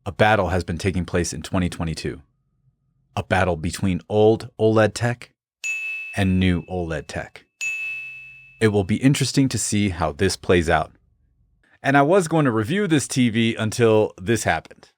A battle has been taking place in 2022. A battle between old OLED tech and new OLED tech. It will be interesting to see how this plays out. And I was going to review this TV until this happened.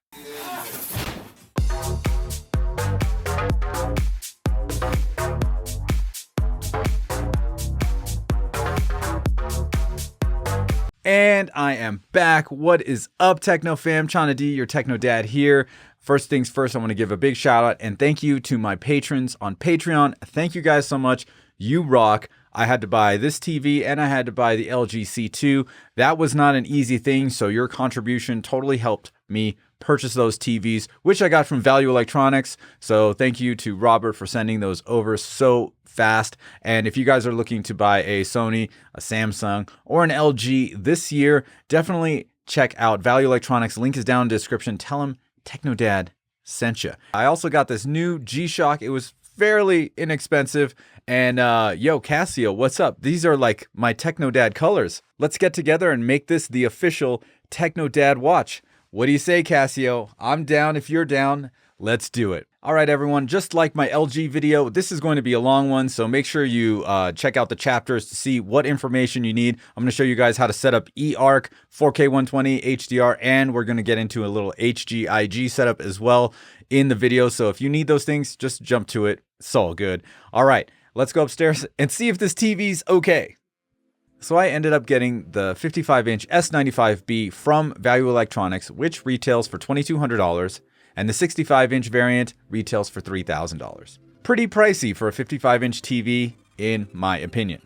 And I am back. What is up, Techno fam? Chana D, your Techno Dad here. First things first, I want to give a big shout out and thank you to my patrons on Patreon. Thank you guys so much. You rock. I had to buy this TV and I had to buy the LG C2. That was not an easy thing, so your contribution totally helped me purchase those TVs, which I got from Value Electronics. So thank you to Robert for sending those over so fast. And if you guys are looking to buy a Sony, a Samsung, or an LG this year, definitely check out Value Electronics. Link is down in the description. Tell them Techno Dad sent you. I also got this new G-Shock. It was fairly inexpensive. And yo, Casio, what's up? These are like my Techno Dad colors. Let's get together and make this the official Techno Dad watch. What do you say, Casio? I'm down if you're down. Let's do it. All right, everyone, just like my LG video, this is going to be a long one, so make sure you check out the chapters to see what information you need. I'm going to show you guys how to set up eARC, 4K 120 HDR, and we're going to get into a little HGIG setup as well in the video. So if you need those things, just jump to it. It's all good. All right, let's go upstairs and see if this TV's okay. So I ended up getting the 55-inch S95B from Value Electronics, which retails for $2,200. And the 65-inch variant retails for $3,000. Pretty pricey for a 55-inch TV, in my opinion.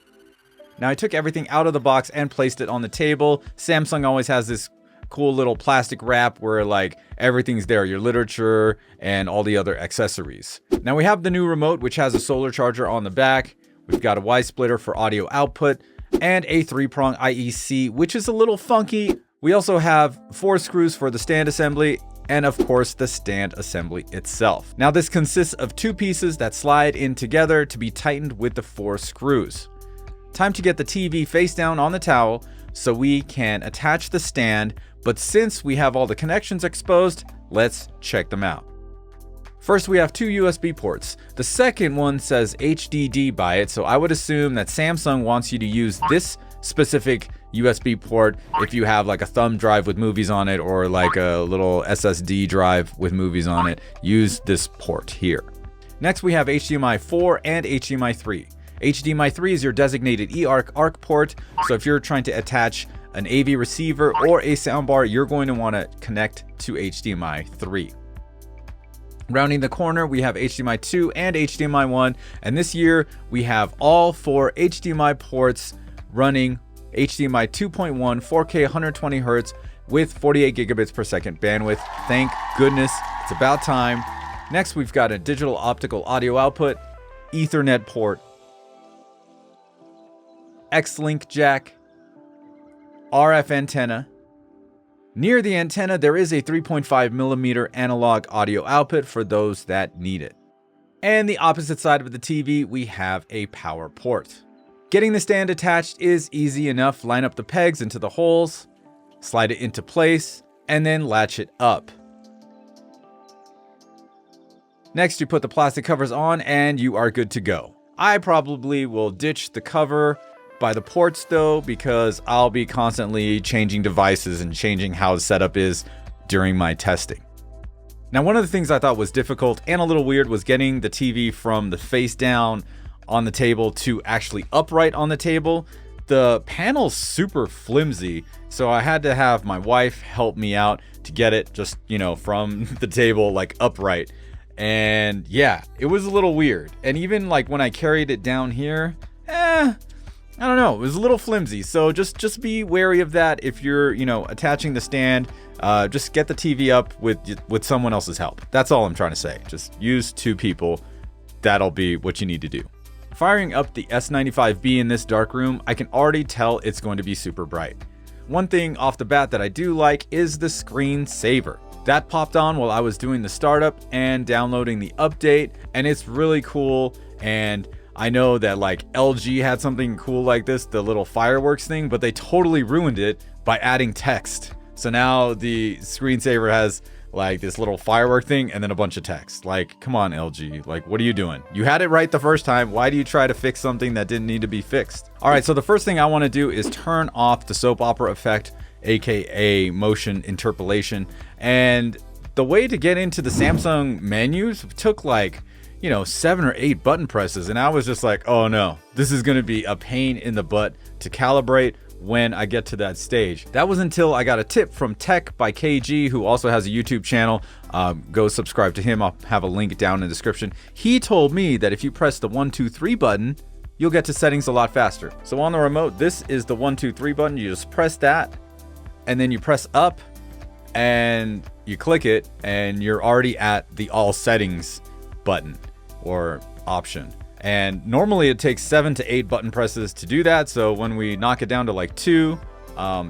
Now I took everything out of the box and placed it on the table. Samsung always has this cool little plastic wrap where like everything's there, your literature and all the other accessories. Now we have the new remote, which has a solar charger on the back. We've got a Y splitter for audio output and a 3-prong IEC, which is a little funky. We also have 4 screws for the stand assembly and of course the stand assembly itself. Now this consists of 2 pieces that slide in together to be tightened with the 4 screws. Time to get the TV face down on the towel so we can attach the stand, but since we have all the connections exposed, let's check them out. First, we have 2 USB ports. The second one says HDD by it, so I would assume that Samsung wants you to use this specific USB port if you have like a thumb drive with movies on it or like a little SSD drive with movies on it. Use this port here. Next, we have HDMI 4 and HDMI 3. HDMI 3 is your designated eARC ARC port, so if you're trying to attach an AV receiver or a soundbar, you're going to want to connect to HDMI 3. Rounding the corner, we have HDMI 2 and HDMI 1, and this year we have all 4 HDMI ports running HDMI 2.1 4K 120 Hz with 48 gigabits per second bandwidth. Thank goodness, it's about time. Next, we've got a digital optical audio output, Ethernet port, X-Link jack, RF antenna. Near the antenna, there is a 3.5mm analog audio output for those that need it. And the opposite side of the TV, we have a power port. Getting the stand attached is easy enough. Line up the pegs into the holes, slide it into place, and then latch it up. Next, you put the plastic covers on and you are good to go. I probably will ditch the cover by the ports though, because I'll be constantly changing devices and changing how the setup is during my testing. Now, one of the things I thought was difficult and a little weird was getting the TV from the face down on the table to actually upright on the table. The panel's super flimsy, so I had to have my wife help me out to get it just, you know, from the table like upright. And yeah, it was a little weird. And even like when I carried it down here, I don't know, it was a little flimsy. So just be wary of that if you're, you know, attaching the stand. Just get the TV up with someone else's help. That's all I'm trying to say. Just use 2 people. That'll be what you need to do. Firing up the S95B in this dark room, I can already tell it's going to be super bright. One thing off the bat that I do like is the screen saver. That popped on while I was doing the startup and downloading the update, and it's really cool. And I know that like LG had something cool like this, the little fireworks thing, but they totally ruined it by adding text. So now the screensaver has like this little firework thing and then a bunch of text. Like, come on, LG. Like, what are you doing? You had it right the first time. Why do you try to fix something that didn't need to be fixed? All right, so the first thing I want to do is turn off the soap opera effect, aka motion interpolation. And the way to get into the Samsung menus took like, you know, 7 or 8 button presses. And I was just like, oh no, this is going to be a pain in the butt to calibrate when I get to that stage. That was until I got a tip from Tech by KG, who also has a YouTube channel. Go subscribe to him. I'll have a link down in the description. He told me that if you press the 1, 2, 3 button, you'll get to settings a lot faster. So on the remote, this is the 1, 2, 3 button. You just press that and then you press up and you click it and you're already at the all settings button or option. And normally it takes 7 to 8 button presses to do that. So when we knock it down to like 2,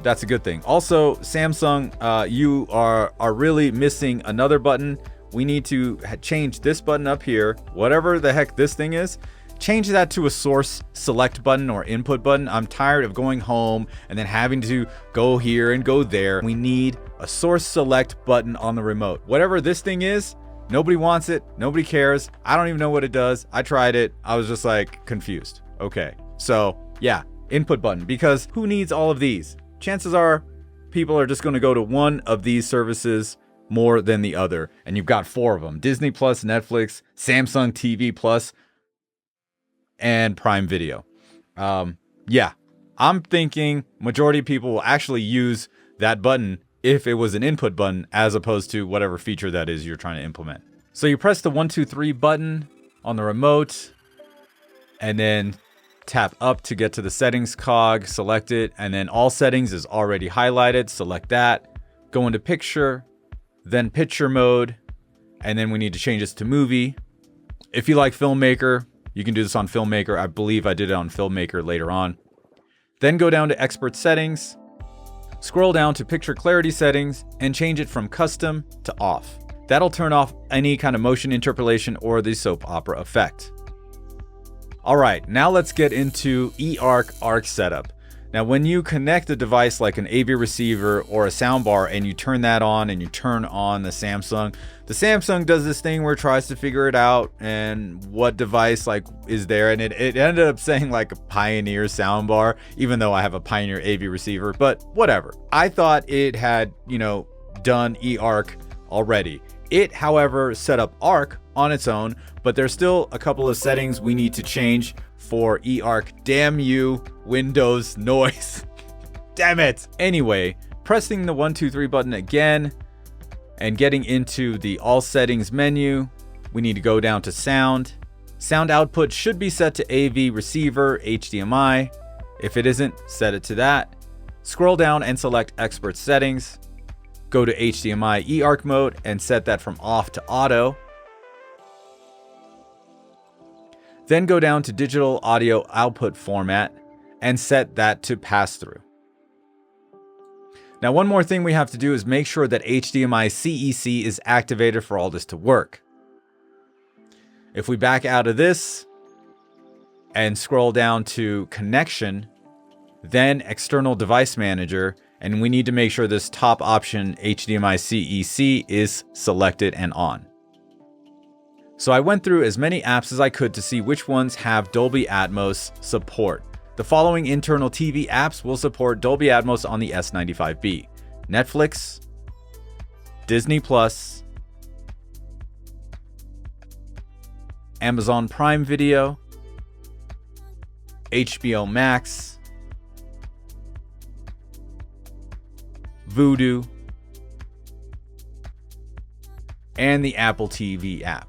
that's a good thing. Also, Samsung, you are really missing another button. We need to change this button up here, whatever the heck this thing is. Change that to a source select button or input button. I'm tired of going home and then having to go here and go there. We need a source select button on the remote. Whatever this thing is, nobody wants it. Nobody cares. I don't even know what it does. I tried it. I was just like confused. Okay. So yeah, input button, because who needs all of these? Chances are people are just going to go to one of these services more than the other. And you've got 4 of them: Disney Plus, Netflix, Samsung TV Plus, and Prime Video. Yeah, I'm thinking majority of people will actually use that button if it was an input button, as opposed to whatever feature that is you're trying to implement. So you press the 1, 2, 3 button on the remote and then tap up to get to the settings cog, select it, and then all settings is already highlighted. Select that, go into picture, then picture mode, and then we need to change this to movie. If you like Filmmaker, you can do this on Filmmaker. I believe I did it on Filmmaker later on. Then go down to expert settings, scroll down to picture clarity settings, and change it from custom to off. That'll turn off any kind of motion interpolation or the soap opera effect. All right, now let's get into eARC ARC setup. Now, when you connect a device like an AV receiver or a soundbar and you turn that on and you turn on the Samsung does this thing where it tries to figure it out and what device like is there. And it ended up saying like a Pioneer soundbar, even though I have a Pioneer AV receiver, but whatever. I thought it had, you know, done eARC already. It, however, set up ARC on its own, but there's still a couple of settings we need to change for eARC. Damn you, Windows noise. Damn it. Anyway, pressing the 1, 2, 3 button again and getting into the all settings menu, we need to go down to sound. Sound output should be set to AV receiver HDMI. If it isn't, set it to that. Scroll down and select expert settings. Go to HDMI eARC mode and set that from off to auto. Then go down to digital audio output format and set that to pass through. Now, one more thing we have to do is make sure that HDMI CEC is activated for all this to work. If we back out of this and scroll down to connection, then external device manager, and we need to make sure this top option HDMI CEC is selected and on. So I went through as many apps as I could to see which ones have Dolby Atmos support. The following internal TV apps will support Dolby Atmos on the S95B: Netflix, Disney Plus, Amazon Prime Video, HBO Max, Vudu, and the Apple TV app.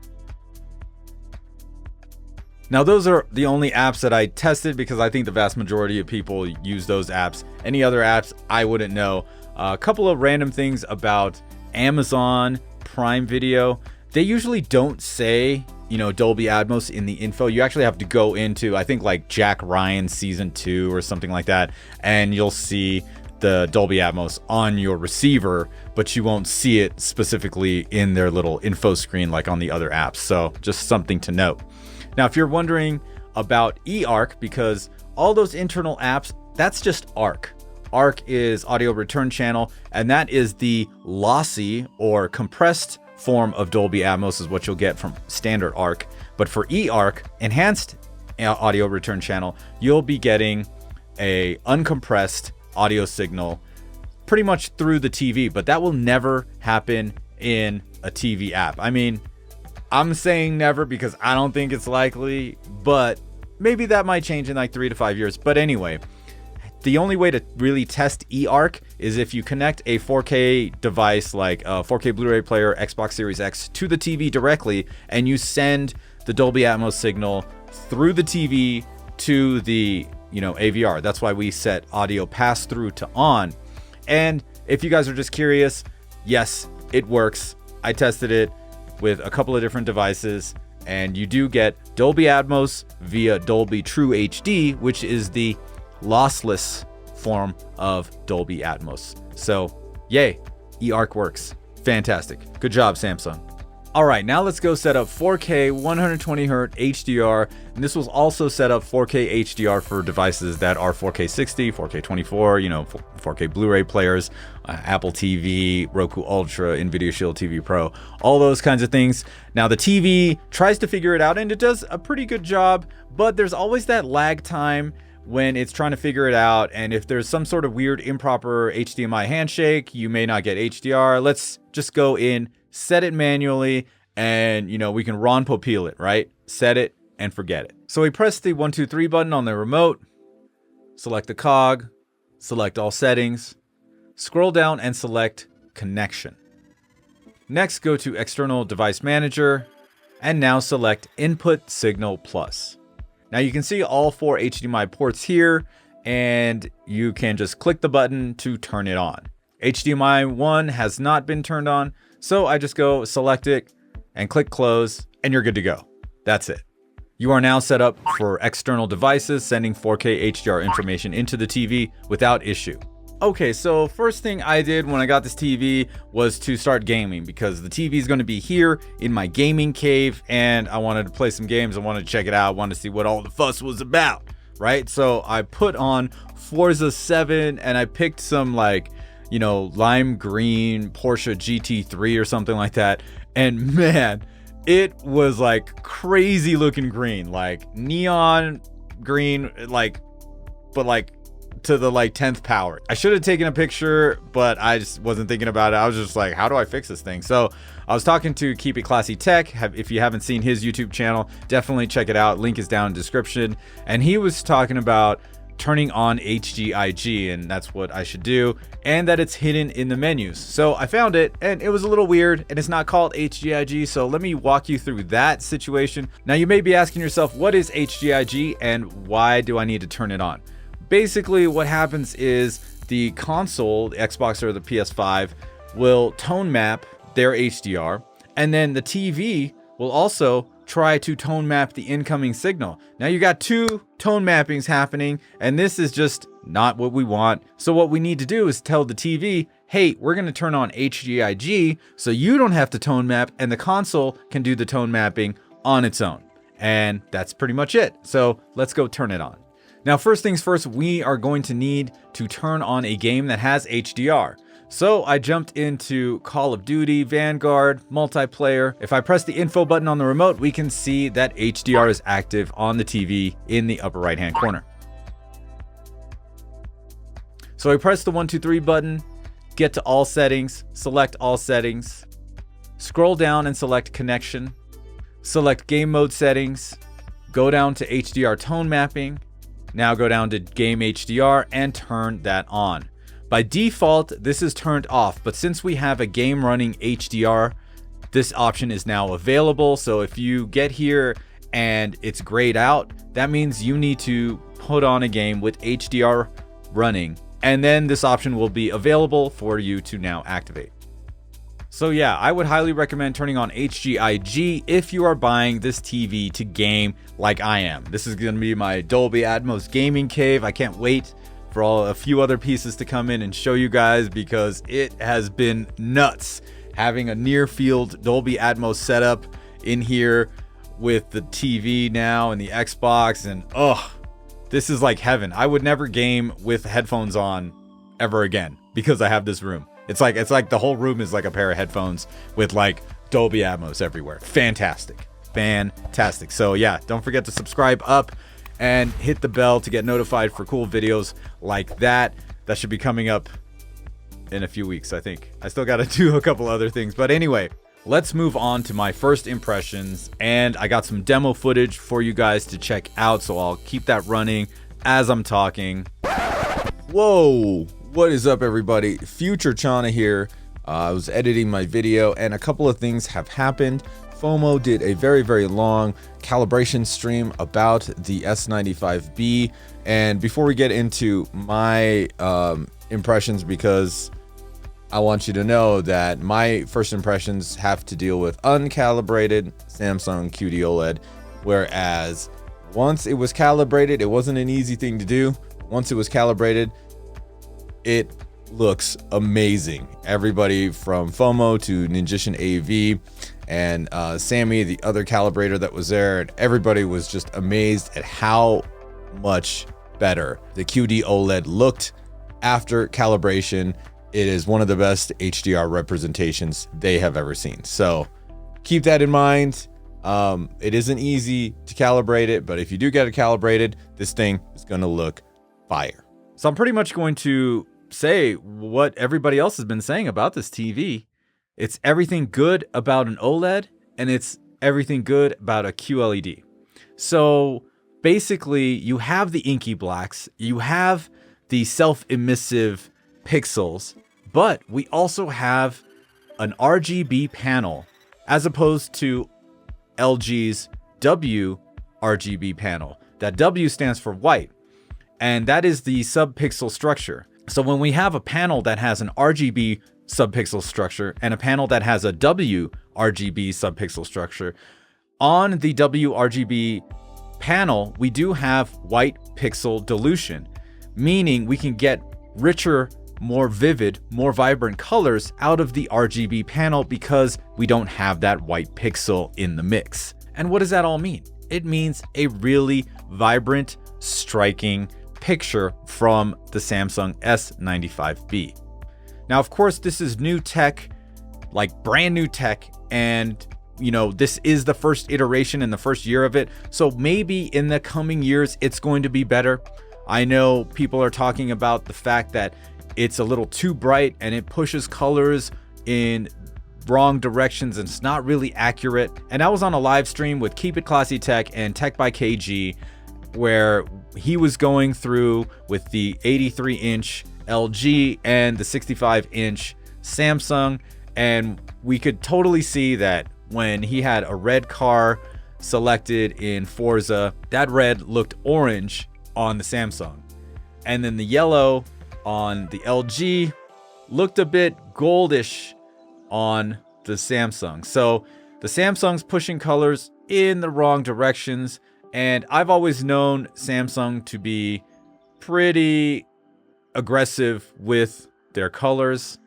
Now, those are the only apps that I tested because I think the vast majority of people use those apps. Any other apps, I wouldn't know. A couple of random things about Amazon Prime Video. They usually don't say, you know, Dolby Atmos in the info. You actually have to go into, I think, like Jack Ryan season 2 or something like that, and you'll see the Dolby Atmos on your receiver, but you won't see it specifically in their little info screen like on the other apps. So just something to note. Now, if you're wondering about eARC, because all those internal apps, that's just ARC. ARC is audio return channel, and that is the lossy or compressed form of Dolby Atmos is what you'll get from standard ARC. But for eARC, enhanced audio return channel, you'll be getting a uncompressed audio signal pretty much through the TV, but that will never happen in a TV app. I mean, I'm saying never because I don't think it's likely, but maybe that might change in like 3 to 5 years. But anyway, the only way to really test eARC is if you connect a 4K device like a 4K Blu-ray player, Xbox Series X to the TV directly, and you send the Dolby Atmos signal through the TV to the AVR. That's why we set audio pass through to on. And if you guys are just curious, yes, it works. I tested it with a couple of different devices, and you do get Dolby Atmos via Dolby True HD, which is the lossless form of Dolby Atmos. So yay, eARC works. Fantastic. Good job, Samsung. All right, now let's go set up 4K 120Hz HDR. And this was also set up 4K HDR for devices that are 4K 60, 4K 24, 4K Blu-ray players, Apple TV, Roku Ultra, NVIDIA Shield TV Pro, all those kinds of things. Now the TV tries to figure it out, and it does a pretty good job, but there's always that lag time when it's trying to figure it out. And if there's some sort of weird improper HDMI handshake, you may not get HDR. Let's just go in, set it manually, and we can Ron Popeil it, right? Set it and forget it. So we press the 1, 2, 3 button on the remote, select the cog, select all settings, scroll down and select connection. Next, go to external device manager, and now select input signal plus. Now you can see all 4 HDMI ports here, and you can just click the button to turn it on. HDMI 1 has not been turned on, so I just go select it and click close, and you're good to go. That's it. You are now set up for external devices sending 4K HDR information into the TV without issue. Okay, so first thing I did when I got this TV was to start gaming, because the TV is going to be here in my gaming cave, and I wanted to play some games. I wanted to check it out. I wanted to see what all the fuss was about, right? So I put on Forza 7, and I picked some lime green Porsche GT3 or something like that. And man, it was like crazy looking green, like neon green, but to the 10th power. I should have taken a picture, but I just wasn't thinking about it. I was just like, how do I fix this thing? So I was talking to Keep It Classy Tech. If you haven't seen his YouTube channel, definitely check it out. Link is down in the description. And he was talking about turning on HGIG, and that's what I should do, and that it's hidden in the menus. So I found it, and it was a little weird, and it's not called HGIG, so let me walk you through that situation. Now you may be asking yourself, what is HGIG and why do I need to turn it on? Basically what happens is the console, the Xbox or the PS5, will tone map their HDR, and then the TV will also try to tone map the incoming signal. Now you got 2 tone mappings happening, and this is just not what we want. So what we need to do is tell the TV, hey, we're going to turn on HGIG so you don't have to tone map, and the console can do the tone mapping on its own. And that's pretty much it. So let's go turn it on. Now, first things first, we are going to need to turn on a game that has HDR. So I jumped into Call of Duty, Vanguard, multiplayer. If I press the info button on the remote, we can see that HDR is active on the TV in the upper right hand corner. So I press the 1, 2, 3 button, get to all settings, select all settings, scroll down and select connection, select game mode settings, go down to HDR tone mapping, now go down to game HDR and turn that on. By default, this is turned off, but since we have a game running HDR, this option is now available. So if you get here and it's grayed out, that means you need to put on a game with HDR running, and then this option will be available for you to now activate. So yeah, I would highly recommend turning on HGIG if you are buying this TV to game like I am. This is going to be my Dolby Atmos gaming cave. I can't wait for a few other pieces to come in and show you guys, because it has been nuts having a near field Dolby Atmos setup in here with the TV now and the Xbox, and this is like heaven. I would never game with headphones on ever again because I have this room. It's like the whole room is like a pair of headphones with like Dolby Atmos everywhere. Fantastic. So yeah, don't forget to subscribe up and hit the bell to get notified for cool videos like that. That should be coming up in a few weeks, I think. I still got to do a couple other things. But anyway, let's move on to my first impressions. And I got some demo footage for you guys to check out. So I'll keep that running as I'm talking. Whoa, what is up, everybody? Future Chana here. I was editing my video and a couple of things have happened. FOMO did a very, very long calibration stream about the S95B. And before we get into my impressions, because I want you to know that my first impressions have to deal with uncalibrated Samsung QD OLED, whereas once it was calibrated, it wasn't an easy thing to do. Once it was calibrated, it looks amazing. Everybody from FOMO to Ninjician AV and Sammy, the other calibrator that was there, and everybody was just amazed at how much better the QD OLED looked after calibration. It is one of the best HDR representations they have ever seen. So keep that in mind. It isn't easy to calibrate it, but if you do get it calibrated, this thing is going to look fire. So I'm pretty much going to say what everybody else has been saying about this TV. It's everything good about an OLED, and it's everything good about a QLED. So basically, you have the inky blacks, you have the self-emissive pixels, but we also have an RGB panel as opposed to LG's W RGB panel. That W stands for white, and that is the subpixel structure. So when we have a panel that has an RGB subpixel structure and a panel that has a W RGB subpixel structure, on the W RGB panel, we do have white pixel dilution, meaning we can get richer, more vivid, more vibrant colors out of the RGB panel because we don't have that white pixel in the mix. And what does that all mean? It means a really vibrant, striking picture from the Samsung S95B. Now, of course, this is new tech, like brand new tech, and you know, this is the first iteration in the first year of it. So maybe in the coming years, it's going to be better. I know people are talking about the fact that it's a little too bright and it pushes colors in wrong directions and it's not really accurate. And I was on a live stream with Keep It Classy Tech and Tech by KG, where he was going through with the 83-inch LG and the 65-inch Samsung, and we could totally see that when he had a red car selected in Forza, that red looked orange on the Samsung, and then the yellow on the LG looked a bit goldish on the Samsung. So the Samsung's pushing colors in the wrong directions, and I've always known Samsung to be pretty aggressive with their colors,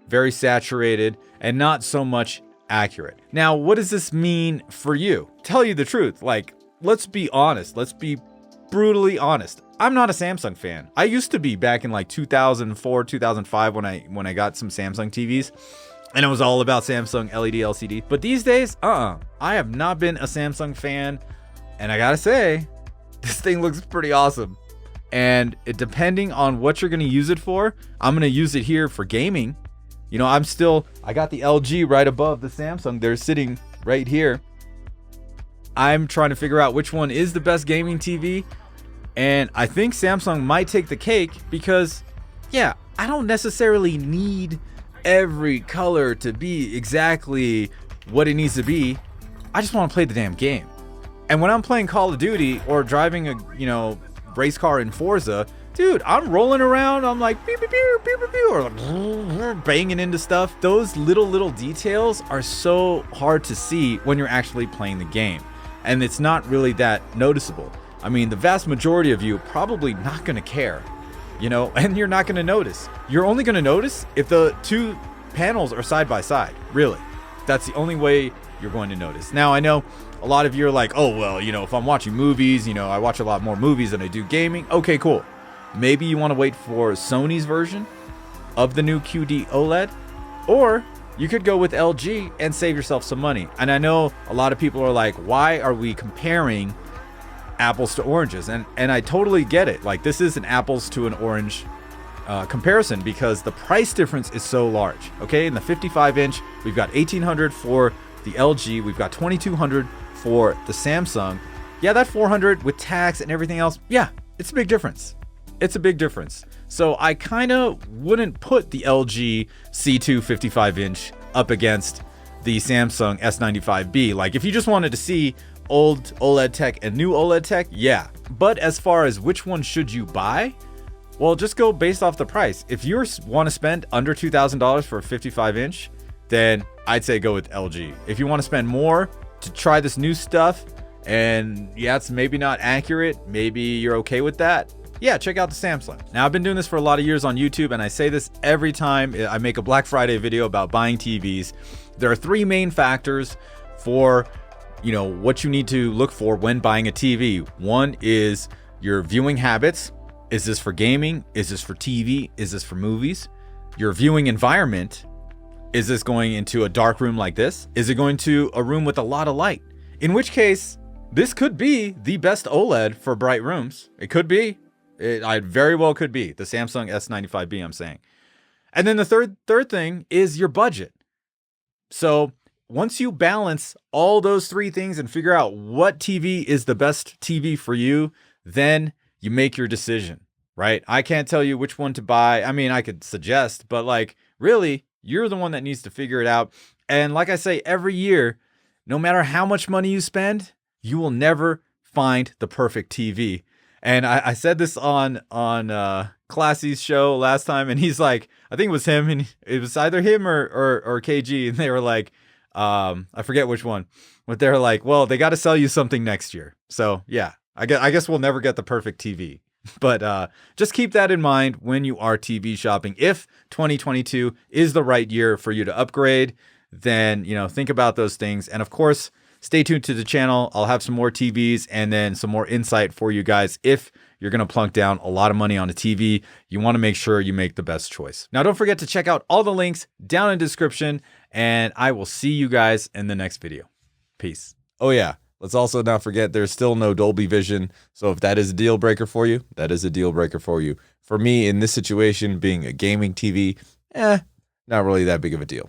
very saturated and not so much accurate. Now, what does this mean for you? Tell you the truth, like, let's be honest. Let's be brutally honest. I'm not a Samsung fan. I used to be back in like 2004, 2005 when I got some Samsung TVs, and it was all about Samsung LED LCD. But these days, I have not been a Samsung fan, and I gotta say, this thing looks pretty awesome. And depending on what you're gonna use it for, I'm gonna use it here for gaming. You know, I got the LG right above the Samsung. They're sitting right here. I'm trying to figure out which one is the best gaming TV. And I think Samsung might take the cake because, yeah, I don't necessarily need every color to be exactly what it needs to be. I just want to play the damn game. And when I'm playing Call of Duty or driving a, you know, race car in Forza, dude, I'm rolling around, I'm like pew, pew, pew, pew, pew, pew, or like banging into stuff. Those little details are so hard to see when you're actually playing the game, and it's not really that noticeable. I mean, the vast majority of you probably not gonna care, you know, and you're not gonna notice. You're only gonna notice if the two panels are side by side, really. That's the only way you're going to notice. Now, I know a lot of you are like, oh, well, you know, if I'm watching movies, you know, I watch a lot more movies than I do gaming. Okay, cool. maybe you want to wait for Sony's version of the new QD OLED, or you could go with LG and save yourself some money. And I know a lot of people are like, why are we comparing apples to oranges? And I totally get it. Like, this is an apples to an orange comparison because the price difference is so large. Okay, in the 55-inch, we've got $1,800 for the LG, we've got $2,200 for the Samsung. Yeah, that $400 with tax and everything else, yeah, it's a big difference. It's a big difference. So I kind of wouldn't put the LG C2 55-inch up against the Samsung S95B. Like, if you just wanted to see old OLED tech and new OLED tech, yeah. But as far as which one should you buy, well, just go based off the price. If you want to spend under $2,000 for a 55-inch, then I'd say go with LG. If you want to spend more to try this new stuff, and yeah, it's maybe not accurate, maybe you're okay with that, yeah, check out the Samsung. Now, I've been doing this for a lot of years on YouTube, and I say this every time I make a Black Friday video about buying TVs. There are three main factors for, what you need to look for when buying a TV. One is your viewing habits. Is this for gaming? Is this for TV? Is this for movies? Your viewing environment. Is this going into a dark room like this? Is it going to a room with a lot of light? In which case, this could be the best OLED for bright rooms. It could be. It very well could be the Samsung S95B, I'm saying. And then the third thing is your budget. So once you balance all those three things and figure out what TV is the best TV for you, then you make your decision, right? I can't tell you which one to buy. I mean, I could suggest, but like, really, you're the one that needs to figure it out. And like I say, every year, no matter how much money you spend, you will never find the perfect TV. And I said this on Classy's show last time, and he's like, I think it was him, and it was either him or KG, and they were like, I forget which one, but they're like, well, they got to sell you something next year. So yeah, I guess we'll never get the perfect TV. But just keep that in mind when you are TV shopping. If 2022 is the right year for you to upgrade, then think about those things. And of course, stay tuned to the channel. I'll have some more TVs and then some more insight for you guys. If you're going to plunk down a lot of money on a TV, you want to make sure you make the best choice. Now, don't forget to check out all the links down in the description, and I will see you guys in the next video. Peace. Oh yeah, let's also not forget there's still no Dolby Vision. So if that is a deal breaker for you, that is a deal breaker for you. For me, in this situation, being a gaming TV, not really that big of a deal.